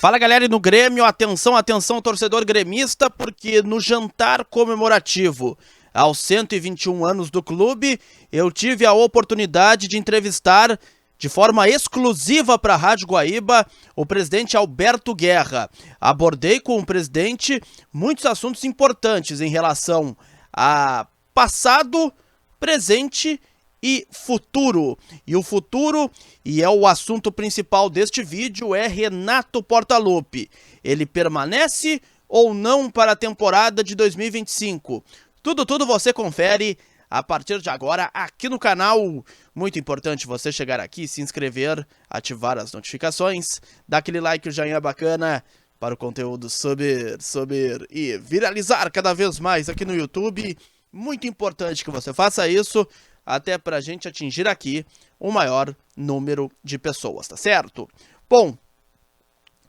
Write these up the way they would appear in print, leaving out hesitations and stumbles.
Fala, galera, e no Grêmio, atenção, atenção, torcedor gremista, porque no jantar comemorativo aos 121 anos do clube, eu tive a oportunidade de entrevistar de forma exclusiva para a Rádio Guaíba o presidente Alberto Guerra. Abordei com o presidente muitos assuntos importantes em relação a passado, presente e futuro. E o futuro, e é o assunto principal deste vídeo, é Renato Portaluppi. Ele permanece ou não para a temporada de 2025? Tudo você confere a partir de agora aqui no canal. Muito importante você chegar aqui, se inscrever, ativar as notificações, dar aquele like, o joinha bacana para o conteúdo subir e viralizar cada vez mais aqui no YouTube. Muito importante que você faça isso, até para a gente atingir aqui o maior número de pessoas, tá certo? Bom,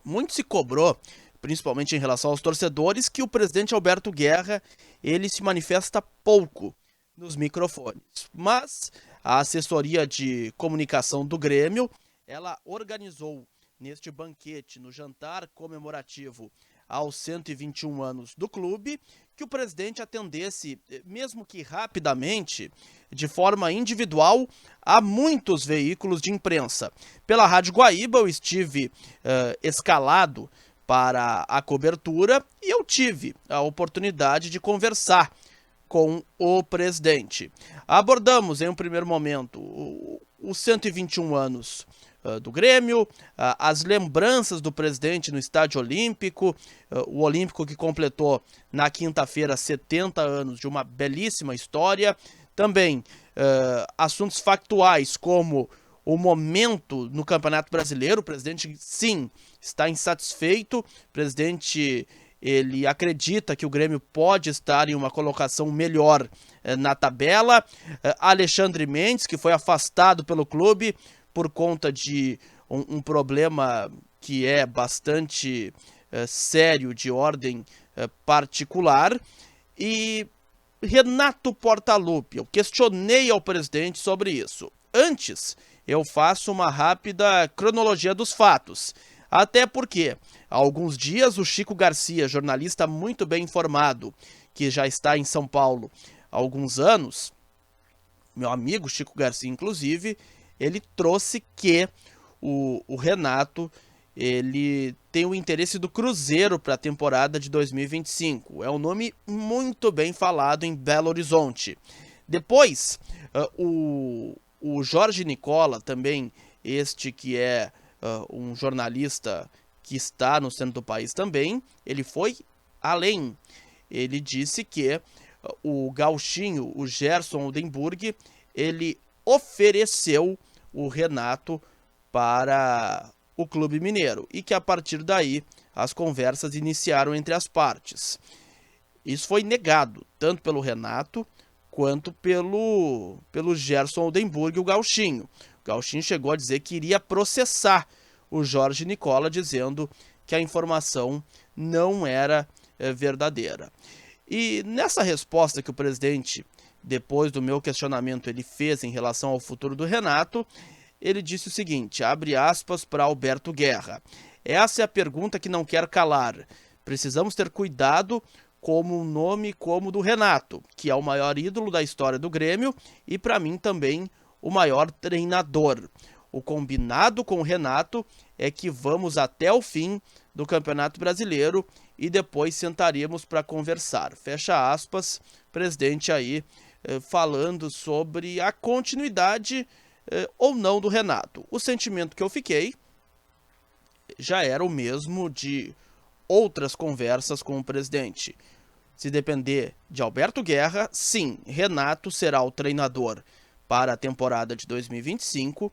muito se cobrou, principalmente em relação aos torcedores, que o presidente Alberto Guerra, ele se manifesta pouco nos microfones. Mas a assessoria de comunicação do Grêmio, ela organizou neste banquete, no jantar comemorativo aos 121 anos do clube, que o presidente atendesse, mesmo que rapidamente, de forma individual, a muitos veículos de imprensa. Pela Rádio Guaíba eu estive escalado para a cobertura e eu tive a oportunidade de conversar com o presidente. Abordamos em um primeiro momento os 121 anos do Grêmio, as lembranças do presidente no Estádio Olímpico, o Olímpico que completou na quinta-feira 70 anos de uma belíssima história, também assuntos factuais como o momento no Campeonato Brasileiro. O presidente, sim, está insatisfeito, o presidente ele acredita que o Grêmio pode estar em uma colocação melhor na tabela. Alexandre Mendes, que foi afastado pelo clube por conta de um problema que é bastante sério, de ordem particular. E Renato Portaluppi, eu questionei ao presidente sobre isso. Antes, eu faço uma rápida cronologia dos fatos. Até porque, há alguns dias, o Chico Garcia, jornalista muito bem informado, que já está em São Paulo há alguns anos, meu amigo Chico Garcia, inclusive, ele trouxe que o Renato ele tem o interesse do Cruzeiro para a temporada de 2025. É um nome muito bem falado em Belo Horizonte. Depois, o Jorge Nicola, também este que é um jornalista que está no centro do país também, ele foi além. Ele disse que o gauchinho, o Gerson Oldenburg, ele ofereceu o Renato para o Clube Mineiro e que a partir daí as conversas iniciaram entre as partes. Isso foi negado tanto pelo Renato quanto pelo Gerson Oldenburg, o gauchinho. O gauchinho chegou a dizer que iria processar o Jorge Nicola, dizendo que a informação não era verdadeira. E nessa resposta que o presidente, depois do meu questionamento, ele fez em relação ao futuro do Renato, ele disse o seguinte, abre aspas para Alberto Guerra: essa é a pergunta que não quer calar. Precisamos ter cuidado como um nome como o do Renato, que é o maior ídolo da história do Grêmio e para mim também o maior treinador. O combinado com o Renato é que vamos até o fim do Campeonato Brasileiro e depois sentaremos para conversar. Fecha aspas, presidente aí falando sobre a continuidade ou não do Renato. O sentimento que eu fiquei já era o mesmo de outras conversas com o presidente. Se depender de Alberto Guerra, sim, Renato será o treinador para a temporada de 2025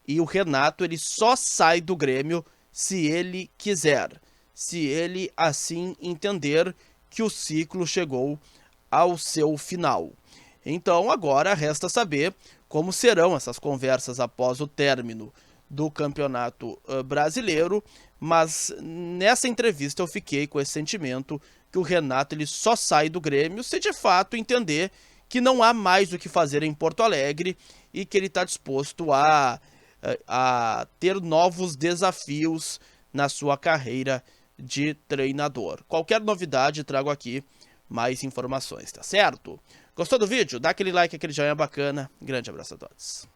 e o Renato ele só sai do Grêmio se ele quiser, se ele assim entender que o ciclo chegou ao seu final. Então agora resta saber como serão essas conversas após o término do Campeonato Brasileiro, mas nessa entrevista eu fiquei com esse sentimento que o Renato ele só sai do Grêmio se de fato entender que não há mais o que fazer em Porto Alegre e que ele está disposto a ter novos desafios na sua carreira de treinador. Qualquer novidade, trago aqui mais informações, tá certo? Gostou do vídeo? Dá aquele like, aquele joinha bacana. Grande abraço a todos.